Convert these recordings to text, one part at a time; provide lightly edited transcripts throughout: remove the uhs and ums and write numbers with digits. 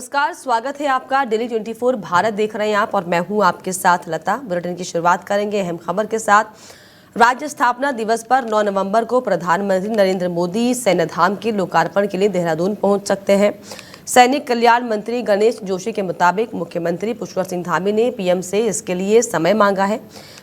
नमस्कार, स्वागत है आपका। डेली 24 भारत देख रहे हैं आप और मैं हूं आपके साथ लता। बुलेटिन की शुरुआत करेंगे अहम खबर के साथ। राज्य स्थापना दिवस पर 9 नवंबर को प्रधानमंत्री नरेंद्र मोदी सैन्य धाम के लोकार्पण के लिए देहरादून पहुंच सकते हैं। सैनिक कल्याण मंत्री गणेश जोशी के मुताबिक मुख्यमंत्री पुष्कर सिंह धामी ने पीएम से इसके लिए समय मांगा है।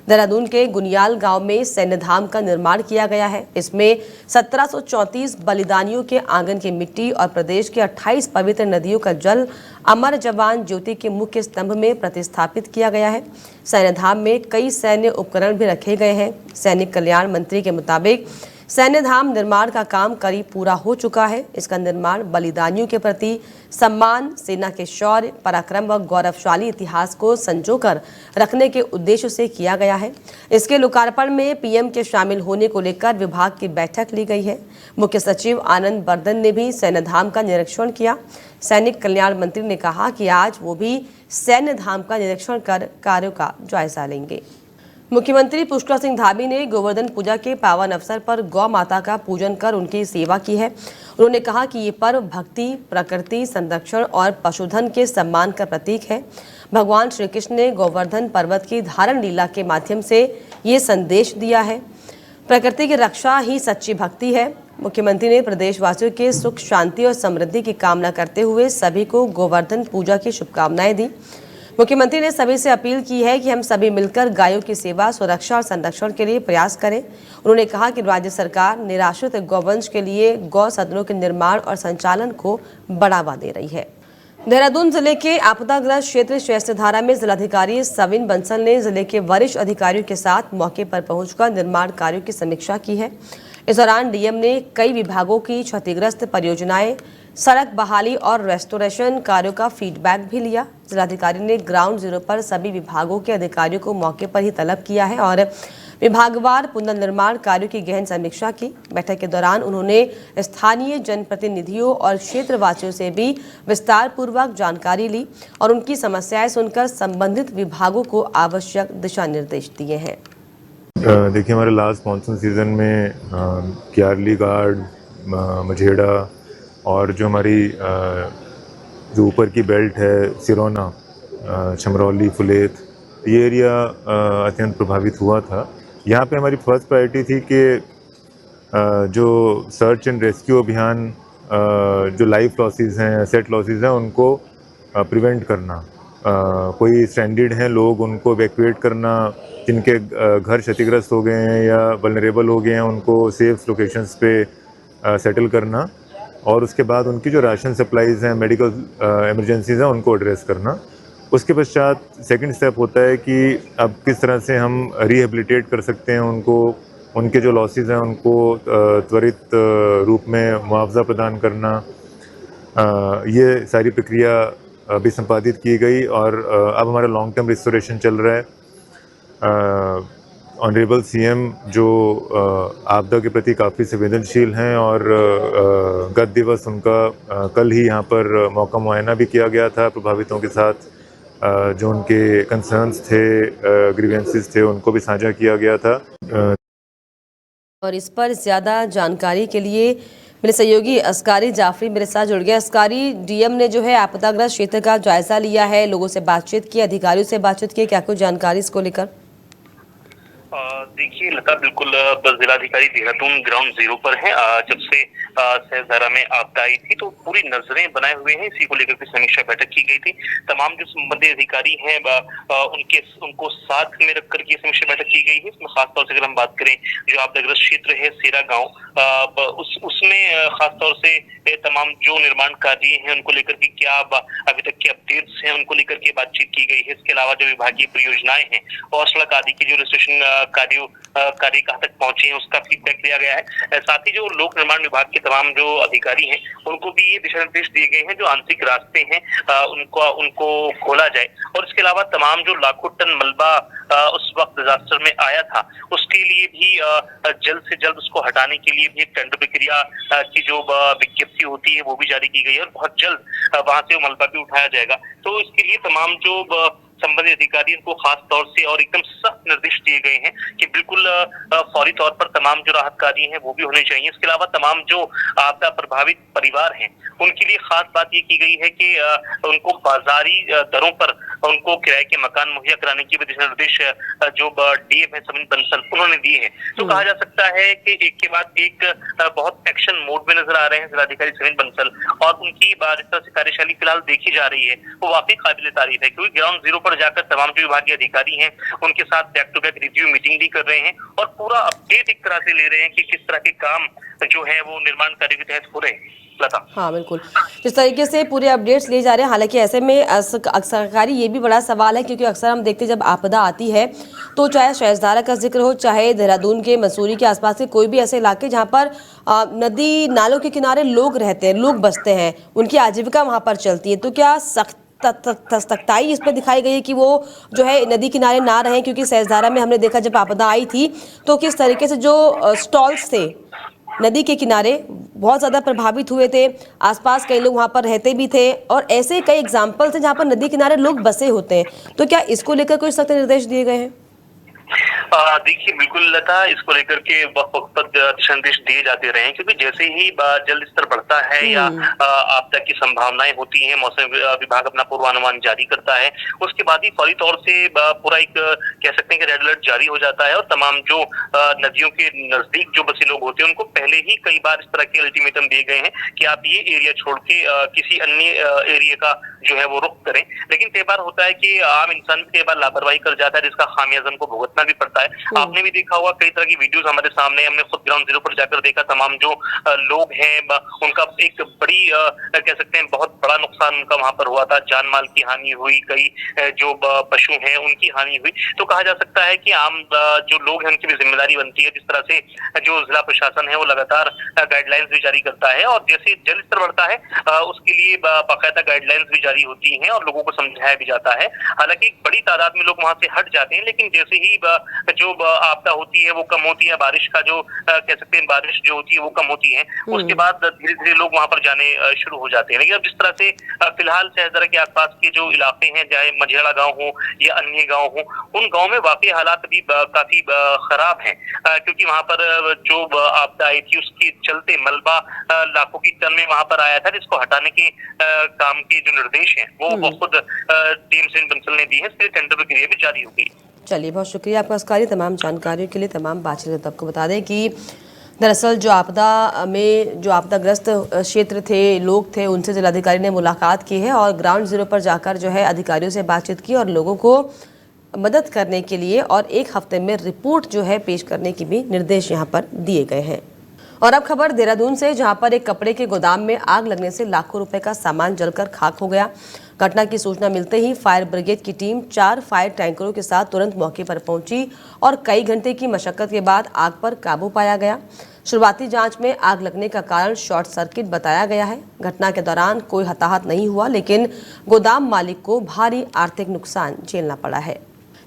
देहरादून के गुनियाल गांव में सैन्य धाम का निर्माण किया गया है। इसमें 1734 बलिदानियों के आंगन की मिट्टी और प्रदेश के 28 पवित्र नदियों का जल अमर जवान ज्योति के मुख्य स्तंभ में प्रतिस्थापित किया गया है। सैन्य धाम में कई सैन्य उपकरण भी रखे गए हैं। सैनिक कल्याण मंत्री के मुताबिक सैन्य धाम निर्माण का काम करीब पूरा हो चुका है। इसका निर्माण बलिदानियों के प्रति सम्मान, सेना के शौर्य, पराक्रम व गौरवशाली इतिहास को संजोकर रखने के उद्देश्य से किया गया है। इसके लोकार्पण में पीएम के शामिल होने को लेकर विभाग की बैठक ली गई है। मुख्य सचिव आनंद बर्धन ने भी सैन्य धाम का निरीक्षण किया। सैनिक कल्याण मंत्री ने कहा कि आज वो भी सैन्य धाम का निरीक्षण कर कार्यों का जायजा लेंगे। मुख्यमंत्री पुष्कर सिंह धामी ने गोवर्धन पूजा के पावन अवसर पर गौ माता का पूजन कर उनकी सेवा की है। उन्होंने कहा कि ये पर्व भक्ति, प्रकृति संरक्षण और पशुधन के सम्मान का प्रतीक है। भगवान श्री कृष्ण ने गोवर्धन पर्वत की धारण लीला के माध्यम से ये संदेश दिया है, प्रकृति की रक्षा ही सच्ची भक्ति है। मुख्यमंत्री ने प्रदेशवासियों के सुख, शांति और समृद्धि की कामना करते हुए सभी को गोवर्धन पूजा की शुभकामनाएं दी। मुख्यमंत्री ने सभी से अपील की है कि हम सभी मिलकर गायों की सेवा, सुरक्षा और संरक्षण के लिए प्रयास करें। उन्होंने कहा कि राज्य सरकार निराश्रित गौवंश के लिए गौ सदनों के निर्माण और संचालन को बढ़ावा दे रही है। देहरादून जिले के आपदाग्रस्त क्षेत्र शैस्त्रधारा में जिलाधिकारी सविन बंसल ने जिले के वरिष्ठ अधिकारियों के साथ मौके पर पहुंचकर निर्माण कार्यों की समीक्षा की है। इस दौरान डीएम ने कई विभागों की क्षतिग्रस्त परियोजनाएं, सड़क बहाली और रेस्टोरेशन कार्यों का फीडबैक भी लिया। जिलाधिकारी ने ग्राउंड जीरो पर सभी विभागों के अधिकारियों को मौके पर ही तलब किया है और विभागवार पुनर्निर्माण कार्यों की गहन समीक्षा की। बैठक के दौरान उन्होंने स्थानीय जनप्रतिनिधियों और क्षेत्रवासियों से भी विस्तार पूर्वक जानकारी ली और उनकी समस्याएं सुनकर संबंधित विभागों को आवश्यक दिशा निर्देश दिए हैं। देखिए, हमारे लास्ट मानसून सीज़न में क्यारली गार्ड, मझेड़ा और जो हमारी जो ऊपर की बेल्ट है, सिरोना, छमरौली, फुलेत, ये एरिया अत्यंत प्रभावित हुआ था। यहाँ पे हमारी फर्स्ट प्रायोरिटी थी कि जो सर्च एंड रेस्क्यू अभियान, जो लाइफ लॉसेस हैं, एसेट लॉसेस हैं, उनको प्रिवेंट करना। कोई स्ट्रैंडेड हैं लोग, उनको इवैक्यूएट करना, जिनके घर क्षतिग्रस्त हो गए हैं या वल्नरेबल हो गए हैं, उनको सेफ लोकेशंस पे सेटल करना और उसके बाद उनकी जो राशन सप्लाईज़ हैं, मेडिकल इमरजेंसीज़ हैं, उनको एड्रेस करना। उसके पश्चात सेकंड स्टेप होता है कि अब किस तरह से हम रिहेबिलिटेट कर सकते हैं उनको, उनके जो लॉसेस हैं उनको त्वरित रूप में मुआवजा प्रदान करना। ये सारी प्रक्रिया अभी संपादित की गई और अब हमारा लॉन्ग टर्म रिस्टोरेशन चल रहा है। ऑनरेबल सीएम जो आपदा के प्रति काफ़ी संवेदनशील हैं और गत दिवस उनका कल ही यहाँ पर मौका मुआयना भी किया गया था प्रभावितों के साथ। जो उनके कंसर्न्स थे, ग्रीवेंसेस थे, उनको भी साझा किया गया था। और इस पर ज़्यादा जानकारी के लिए मेरे सहयोगी अस्कारी जाफरी मेरे साथ जुड़ गए। अस्कारी, डीएम ने जो है आपदाग्रस्त क्षेत्र का जायजा लिया है, लोगों से बातचीत की, अधिकारियों से बातचीत की, क्या कुछ जानकारी इसको लेकर? देखिए लता, बिल्कुल जिलाधिकारी देहरादून ग्राउंड जीरो पर है। जब से सहस्त्रधारा में आपदा आई थी तो पूरी नजरें बनाए हुए हैं, इसी को लेकर के समीक्षा बैठक की गई थी। तमाम जो संबंधित अधिकारी हैं उनको साथ में रख करके समीक्षा बैठक की गई है। इसमें खासतौर से अगर हम बात करें, जो आपदाग्रस्त क्षेत्र है सेरा गाँव, उसमें खासतौर से तमाम जो निर्माण कार्य हैं उनको लेकर के क्या अभी तक के अपडेट्स हैं उनको लेकर के बातचीत की गई है। इसके अलावा जो विभागीय परियोजनाएं हैं और सड़क आदि की जो रेस्टोरेशन कार्य कहाँ तक पहुंचे हैं उसका फीडबैक लिया गया है। साथ ही जो लोक निर्माण विभाग के तमाम जो अधिकारी हैं उनको भी ये दिशा निर्देश दिए गए हैं जो आंतरिक रास्ते हैं उनको खोला जाए। और इसके अलावा तमाम जो लाखों टन मलबा उस वक्त डिजास्टर में आया था उसके लिए भी जल्द से जल्द उसको हटाने के लिए भी एक टेंडर प्रक्रिया की जो विज्ञप्ति होती है वो भी जारी की गई है और बहुत जल्द वहां से मलबा भी उठाया जाएगा। तो इसके लिए तमाम जो संबंधित अधिकारियों को खास तौर से और एकदम सख्त निर्देश दिए गए हैं कि बिल्कुल फौरी तौर पर तमाम जो राहत कार्य हैं वो भी होने चाहिए। इसके अलावा तमाम जो आपदा प्रभावित परिवार हैं उनके लिए खास बात ये की गई है कि उनको बाजारी दरों पर उनको किराए के मकान मुहैया कराने की भी दिशा निर्देश जो डीएम है समीन बंसल उन्होंने दिए हैं। तो कहा जा सकता है कि एक के बाद एक बहुत एक्शन मोड में नजर आ रहे हैं जिलाधिकारी समीन बंसल, और उनकी जिस तरह से कार्यशैली फिलहाल देखी जा रही है वो वाकई काबिल तारीफ है, क्योंकि ग्राउंड जीरो पर जाकर तमाम जो विभागीय अधिकारी हैं उनके साथ back to back review meeting भी कर रहे हैं और पूरा अपडेट एक तरह से ले रहे हैं कि किस तरह के काम जो है वो निर्माण कार्य के तहत हो रहे हैं। हाँ बिल्कुल, जिस तरीके से पूरे अपडेट्स लिए जा रहे हैं, हालांकि ऐसे में सरकारी ये भी बड़ा सवाल है, क्योंकि अक्सर हम देखते हैं जब आपदा आती है तो चाहे शहजादा का जिक्र हो, चाहे देहरादून के मसूरी के आसपास के कोई भी ऐसे इलाके जहाँ पर नदी नालों के किनारे लोग रहते हैं, लोग बसते हैं, उनकी आजीविका वहाँ पर चलती है, तो क्या सख्ताई इस पर दिखाई गई है कि वो जो है नदी किनारे ना रहें? क्योंकि सहजदारा में हमने देखा जब आपदा आई थी तो किस तरीके से जो स्टॉल्स थे नदी के किनारे बहुत ज़्यादा प्रभावित हुए थे, आसपास कई लोग वहाँ पर रहते भी थे और ऐसे कई एग्जाम्पल थे जहाँ पर नदी किनारे लोग बसे होते हैं। तो क्या इसको लेकर कोई सख्त निर्देश दिए गए हैं? देखिए बिल्कुल लता, इसको लेकर के वक्त पर दिशा निर्देश दिए जाते रहे हैं, क्योंकि जैसे ही जल स्तर बढ़ता है या आपदा की संभावनाएं होती हैं, मौसम विभाग अपना पूर्वानुमान जारी करता है, उसके बाद ही फौरी तौर से पूरा एक कह सकते हैं कि रेड अलर्ट जारी हो जाता है और तमाम जो नदियों के नजदीक जो बसे लोग होते हैं उनको पहले ही कई बार इस तरह के अल्टीमेटम दिए गए हैं कि आप ये एरिया छोड़ के किसी अन्य एरिया का जो है वो रुख करें। लेकिन कई बार होता है कि आम इंसान कई बार लापरवाही कर जाता है, जिसका खामियाजा उनको भुगतना भी पड़ता है। आपने भी देखा होगा कई तरह की वीडियोस हमारे सामने, हमने खुद ग्राउंड जीरो पर जाकर देखा, तमाम जो लोग हैं उनका एक बड़ी कह सकते हैं बहुत बड़ा नुकसान उनका वहां पर हुआ था, जान माल की हानि हुई, कई जो पशु हैं उनकी हानि हुई। तो कहा जा सकता है कि आम जो लोग हैं उनकी भी जिम्मेदारी बनती है, जिस तरह से जो जिला प्रशासन है वो लगातार गाइडलाइंस भी जारी करता है और जैसे जल स्तर बढ़ता है उसके लिए बाकायदा गाइडलाइंस भी जारी होती हैं और लोगों को समझाया भी जाता है। हालांकि एक बड़ी तादाद में लोग वहां से हट जाते हैं, लेकिन जैसे ही जो आपदा होती है वो कम होती है, बारिश का जो कह सकते हैं बारिश जो होती है वो कम होती है, उसके बाद धीरे धीरे लोग वहां पर जाने शुरू हो जाते हैं। लेकिन अब जिस तरह से फिलहाल सहजदारा के आसपास के जो इलाके हैं, चाहे मझेड़ा गांव हो या अन्य गांव हो, उन गांव में वाकई हालात अभी काफी खराब हैं, क्योंकि वहां पर जो आपदा आई थी उसके चलते मलबा लाखों की टन में वहां पर आया था, जिसको हटाने के काम के जो निर्देश हैं वो खुद डीएम समीन बंसल ने दी है, इसलिए टेंडर प्रक्रिया भी जारी हो गई। चलिए, बहुत शुक्रिया आपका इसकारी तमाम जानकारियों के लिए, तमाम बातचीत। आपको बता दें कि दरअसल जो आपदा में जो आपदाग्रस्त क्षेत्र थे, लोग थे, उनसे जिलाधिकारी ने मुलाकात की है और ग्राउंड जीरो पर जाकर जो है अधिकारियों से बातचीत की और लोगों को मदद करने के लिए और एक हफ्ते में रिपोर्ट जो है पेश करने की भी निर्देश यहाँ पर दिए गए हैं। और अब खबर देहरादून से, जहां पर एक कपड़े के गोदाम में आग लगने से लाखों रुपए का सामान जलकर खाक हो गया। घटना की सूचना मिलते ही फायर ब्रिगेड की टीम 4 फायर टैंकरों के साथ तुरंत मौके पर पहुंची और कई घंटे की मशक्कत के बाद आग पर काबू पाया गया। शुरुआती जांच में आग लगने का कारण शॉर्ट सर्किट बताया गया है। घटना के दौरान कोई हताहत नहीं हुआ, लेकिन गोदाम मालिक को भारी आर्थिक नुकसान झेलना पड़ा है।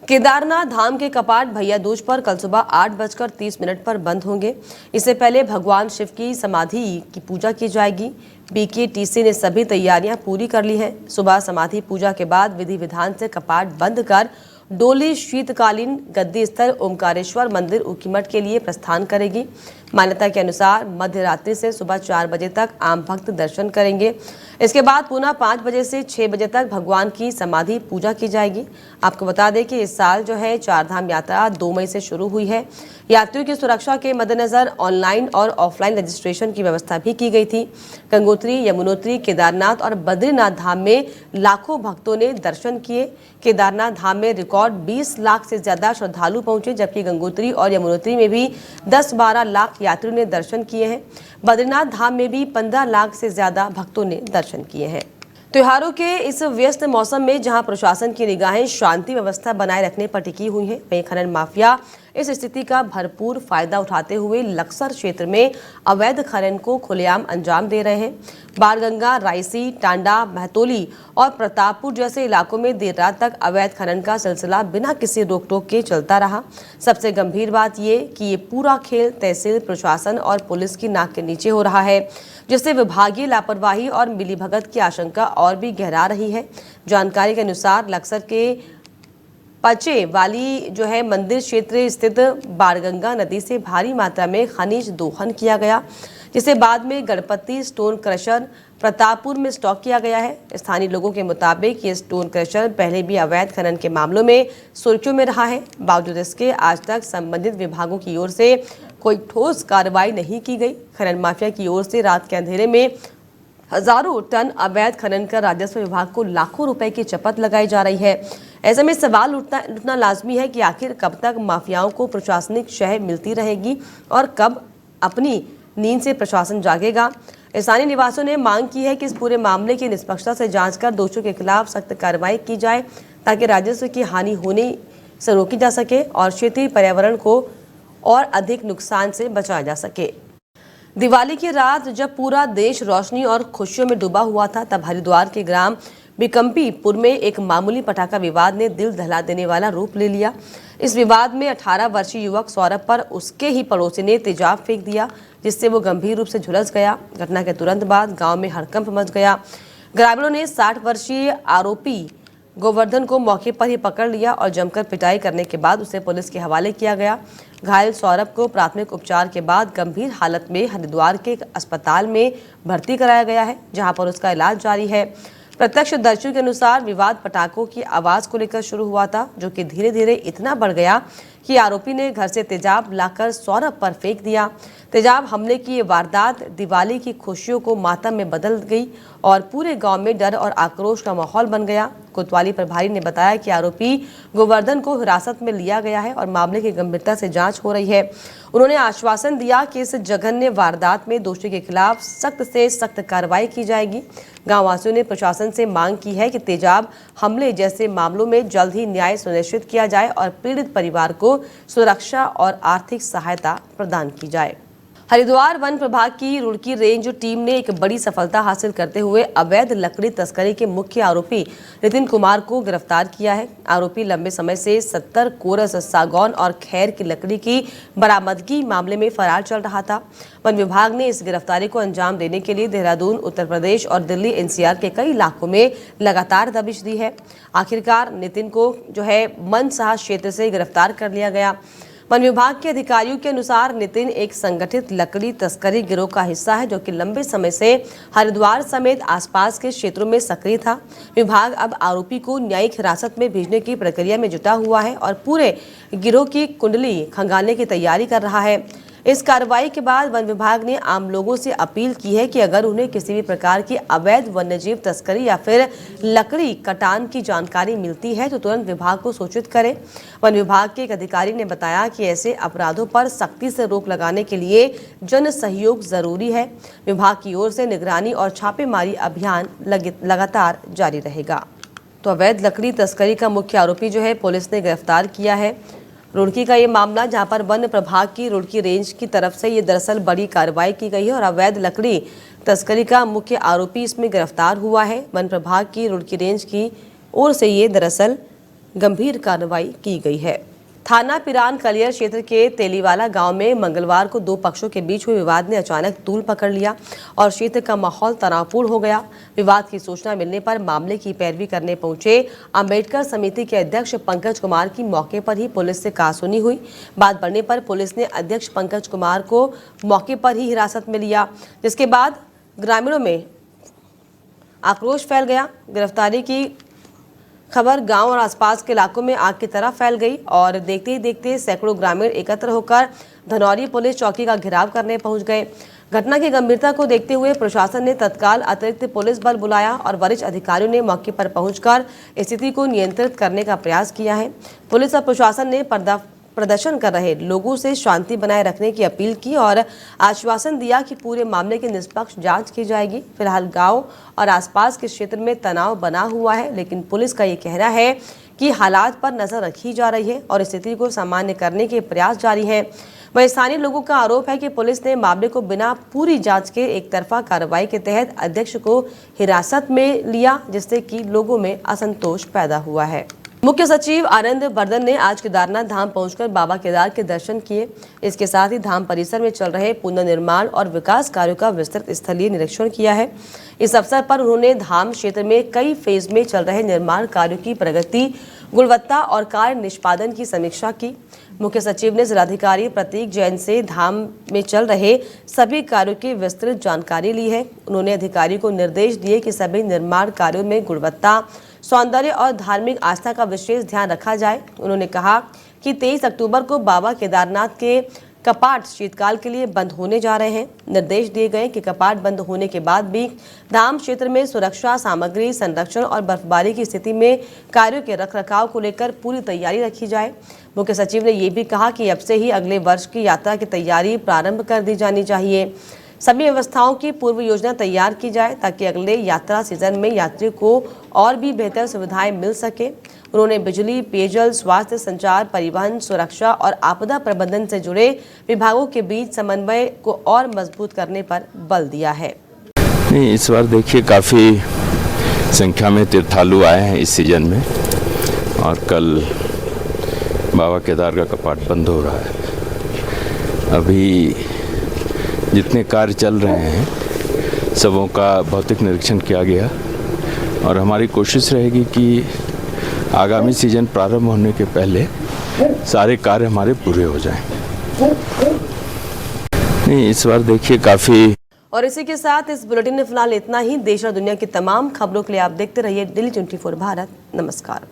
केदारनाथ धाम के कपाट भैया दूज पर कल सुबह 8:30 पर बंद होंगे। इससे पहले भगवान शिव की समाधि की पूजा की जाएगी। बीकेटीसी ने सभी तैयारियां पूरी कर ली हैं। सुबह समाधि पूजा के बाद विधि विधान से कपाट बंद कर डोली शीतकालीन गद्दी स्थल ओमकारेश्वर मंदिर ऊखीमठ के लिए प्रस्थान करेगी। मान्यता के अनुसार मध्य रात्रि से सुबह 4 बजे तक आम भक्त दर्शन करेंगे। इसके बाद पुनः 5 बजे से 6 बजे तक भगवान की समाधि पूजा की जाएगी। आपको बता दें कि इस साल जो है चारधाम यात्रा 2 मई से शुरू हुई है। यात्रियों की सुरक्षा के मद्देनजर ऑनलाइन और ऑफलाइन रजिस्ट्रेशन की व्यवस्था भी की गई थी। गंगोत्री, यमुनोत्री, केदारनाथ और बद्रीनाथ धाम में लाखों भक्तों ने दर्शन किए। केदारनाथ धाम में रिकॉर्ड 20 लाख से ज्यादा श्रद्धालु पहुंचे, जबकि गंगोत्री और यमुनोत्री में भी 10-12 लाख यात्रियों ने दर्शन किए हैं। बद्रीनाथ धाम में भी 15 लाख से ज्यादा भक्तों ने दर्शन किए हैं। त्योहारों के इस व्यस्त मौसम में जहां प्रशासन की निगाहें शांति व्यवस्था बनाए रखने पर टिकी हुई हैं, वहीं खनन माफिया इस स्थिति का भरपूर फायदा उठाते हुए लक्सर क्षेत्र में अवैध खनन को खुलेआम अंजाम दे रहे हैं। बाणगंगा, रायसी, टांडा, महतोली और प्रतापपुर जैसे इलाकों में देर रात तक अवैध खनन का सिलसिला बिना किसी रोक टोक के चलता रहा। सबसे गंभीर बात ये कि ये पूरा खेल तहसील प्रशासन और पुलिस की नाक के नीचे हो रहा है, जिससे विभागीय लापरवाही और मिलीभगत की आशंका और भी गहरा रही है। जानकारी के अनुसार लक्सर के पचे वाली जो है मंदिर क्षेत्र स्थित बाणगंगा नदी से भारी मात्रा में खनिज दोहन किया गया, जिसे बाद में गणपति स्टोन क्रशर प्रतापपुर में स्टॉक किया गया है। स्थानीय लोगों के मुताबिक ये स्टोन क्रशर पहले भी अवैध खनन के मामलों में सुर्खियों में रहा है। बावजूद इसके आज तक संबंधित विभागों की ओर से कोई ठोस कार्रवाई नहीं की गई। खनन माफिया की ओर से रात के अंधेरे में हजारों टन अवैध खनन कर राजस्व विभाग को लाखों रुपए की चपत लगाई जा रही है। ऐसे में सवाल उठना लाजमी है कि आखिर कब तक माफियाओं को प्रशासनिक शह मिलती रहेगी और कब अपनी नींद से प्रशासन जागेगा। स्थानीय निवासियों ने मांग की है कि इस पूरे मामले की निष्पक्षता से जांच कर दोषियों के खिलाफ सख्त कार्रवाई की जाए, ताकि राजस्व की हानि होने से रोकी जा सके और क्षेत्रीय पर्यावरण को और अधिक नुकसान से बचाया जा सके। दिवाली की रात जब पूरा देश रोशनी और खुशियों में डूबा हुआ था, तब हरिद्वार के ग्राम बिकम्पीपुर में एक मामूली पटाखा विवाद ने दिल दहला देने वाला रूप ले लिया। इस विवाद में 18 वर्षीय युवक सौरभ पर उसके ही पड़ोसी ने तेजाब फेंक दिया, जिससे वो गंभीर रूप से झुलस गया। घटना के तुरंत बाद गांव में हड़कंप मच गया। ग्रामीणों ने 60 वर्षीय आरोपी गोवर्धन को मौके पर ही पकड़ लिया और जमकर पिटाई करने के बाद उसे पुलिस के हवाले किया गया। घायल सौरभ को प्राथमिक उपचार के बाद गंभीर हालत में हरिद्वार के एक अस्पताल में भर्ती कराया गया है, जहां पर उसका इलाज जारी है। प्रत्यक्षदर्शियों के अनुसार विवाद पटाखों की आवाज को लेकर शुरू हुआ था, जो कि धीरे धीरे इतना बढ़ गया कि आरोपी ने घर से तेजाब लाकर सौरभ पर फेंक दिया। तेजाब हमले की ये वारदात दिवाली की खुशियों को मातम में बदल गई और पूरे गांव में डर और आक्रोश का माहौल बन गया। कोतवाली प्रभारी ने बताया कि आरोपी गोवर्धन को हिरासत में लिया गया है और मामले की गंभीरता से जांच हो रही है। उन्होंने आश्वासन दिया कि इस जघन्य वारदात में दोषी के खिलाफ सख्त से सख्त कार्रवाई की जाएगी। गांववासियों ने प्रशासन से मांग की है कि तेजाब हमले जैसे मामलों में जल्द ही न्याय सुनिश्चित किया जाए और पीड़ित परिवार को सुरक्षा और आर्थिक सहायता प्रदान की जाए। हरिद्वार वन प्रभाग की रुड़की रेंज टीम ने एक बड़ी सफलता हासिल करते हुए अवैध लकड़ी तस्करी के मुख्य आरोपी नितिन कुमार को गिरफ्तार किया है। आरोपी लंबे समय से 70 कोरस सागौन और खैर की लकड़ी की बरामदगी मामले में फरार चल रहा था। वन विभाग ने इस गिरफ्तारी को अंजाम देने के लिए देहरादून, उत्तर प्रदेश और दिल्ली एनसीआर के कई इलाकों में लगातार दबिश दी है। आखिरकार नितिन को मनसाह क्षेत्र से गिरफ्तार कर लिया गया। वन विभाग के अधिकारियों के अनुसार नितिन एक संगठित लकड़ी तस्करी गिरोह का हिस्सा है, जो कि लंबे समय से हरिद्वार समेत आसपास के क्षेत्रों में सक्रिय था। विभाग अब आरोपी को न्यायिक हिरासत में भेजने की प्रक्रिया में जुटा हुआ है और पूरे गिरोह की कुंडली खंगालने की तैयारी कर रहा है। इस कार्रवाई के बाद वन विभाग ने आम लोगों से अपील की है कि अगर उन्हें किसी भी प्रकार की अवैध वन्यजीव तस्करी या फिर लकड़ी कटान की जानकारी मिलती है तो तुरंत विभाग को सूचित करें। वन विभाग के एक अधिकारी ने बताया कि ऐसे अपराधों पर सख्ती से रोक लगाने के लिए जन सहयोग जरूरी है। विभाग की ओर से निगरानी और छापेमारी अभियान लगातार जारी रहेगा। तो अवैध लकड़ी तस्करी का मुख्य आरोपी पुलिस ने गिरफ्तार किया है। रुड़की का ये मामला, जहां पर वन प्रभाग की रुड़की रेंज की तरफ से ये दरअसल बड़ी कार्रवाई की गई है और अवैध लकड़ी तस्करी का मुख्य आरोपी इसमें गिरफ्तार हुआ है। वन प्रभाग की रुड़की रेंज की ओर से ये दरअसल गंभीर कार्रवाई की गई है। थाना पिरान कलियर क्षेत्र के तेलीवाला गांव में मंगलवार को दो पक्षों के बीच हुए विवाद ने अचानक तूल पकड़ लिया और क्षेत्र का माहौल तनावपूर्ण हो गया। विवाद की सूचना मिलने पर मामले की पैरवी करने पहुंचे अंबेडकर समिति के अध्यक्ष पंकज कुमार की मौके पर ही पुलिस से कहासुनी हुई। बात बढ़ने पर पुलिस ने अध्यक्ष पंकज कुमार को मौके पर ही हिरासत में लिया, जिसके बाद ग्रामीणों में आक्रोश फैल गया। गिरफ्तारी की खबर गांव और आसपास के इलाकों में आग की तरह फैल गई और देखते ही देखते सैकड़ों ग्रामीण एकत्र होकर धनौरी पुलिस चौकी का घेराव करने पहुंच गए। घटना की गंभीरता को देखते हुए प्रशासन ने तत्काल अतिरिक्त पुलिस बल बुलाया और वरिष्ठ अधिकारियों ने मौके पर पहुंचकर स्थिति को नियंत्रित करने का प्रयास किया है। पुलिस और प्रशासन ने प्रदर्शन कर रहे लोगों से शांति बनाए रखने की अपील की और आश्वासन दिया कि पूरे मामले की निष्पक्ष जांच की जाएगी। फिलहाल गांव और आसपास के क्षेत्र में तनाव बना हुआ है, लेकिन पुलिस का ये कहना है कि हालात पर नजर रखी जा रही है और स्थिति को सामान्य करने के प्रयास जारी हैं। वहीं स्थानीय लोगों का आरोप है कि पुलिस ने मामले को बिना पूरी जांच के एक तरफा कार्रवाई के तहत अध्यक्ष को हिरासत में लिया, जिससे कि लोगों में असंतोष पैदा हुआ है। मुख्य सचिव आनंद बर्धन ने आज केदारनाथ धाम पहुंचकर बाबा केदार के दर्शन किए। इसके साथ ही धाम परिसर में चल रहे पुनर्निर्माण और विकास कार्यों का विस्तृत स्थलीय निरीक्षण किया है। इस अवसर पर उन्होंने धाम क्षेत्र में कई फेज में चल रहे निर्माण कार्यों की प्रगति गुणवत्ता और कार्य निष्पादन की समीक्षा की। मुख्य सचिव ने जिलाधिकारी प्रतीक जैन से धाम में चल रहे सभी कार्यों की विस्तृत जानकारी ली है। उन्होंने अधिकारी को निर्देश दिए कि सभी निर्माण कार्यों में गुणवत्ता, सौंदर्य और धार्मिक आस्था का विशेष ध्यान रखा जाए। उन्होंने कहा कि 23 अक्टूबर को बाबा केदारनाथ के कपाट शीतकाल के लिए बंद होने जा रहे हैं। निर्देश दिए गए कि कपाट बंद होने के बाद भी धाम क्षेत्र में सुरक्षा, सामग्री संरक्षण और बर्फबारी की स्थिति में कार्यों के रखरखाव को लेकर पूरी तैयारी रखी जाए। मुख्य सचिव ने ये भी कहा कि अब से ही अगले वर्ष की यात्रा की तैयारी प्रारंभ कर दी जानी चाहिए। सभी व्यवस्थाओं की पूर्व योजना तैयार की जाए ताकि अगले यात्रा सीजन में यात्रियों को और भी बेहतर सुविधाएं मिल सके। उन्होंने बिजली, पेयजल, स्वास्थ्य, संचार, परिवहन, सुरक्षा और आपदा प्रबंधन से जुड़े विभागों के बीच समन्वय को और मजबूत करने पर बल दिया है। नहीं, इस बार देखिए काफ़ी संख्या में तीर्थालु आए हैं इस सीजन में, और कल बाबा केदार का कपाट बंद हो रहा है। अभी जितने कार्य चल रहे हैं सबों का भौतिक निरीक्षण किया गया और हमारी कोशिश रहेगी कि आगामी सीजन प्रारंभ होने के पहले सारे कार्य हमारे पूरे हो जाएं। नहीं, इस बार देखिए काफ़ी। और इसी के साथ इस बुलेटिन में फिलहाल इतना ही। देश और दुनिया की तमाम खबरों के लिए आप देखते रहिए दिल्ली 24 भारत। नमस्कार।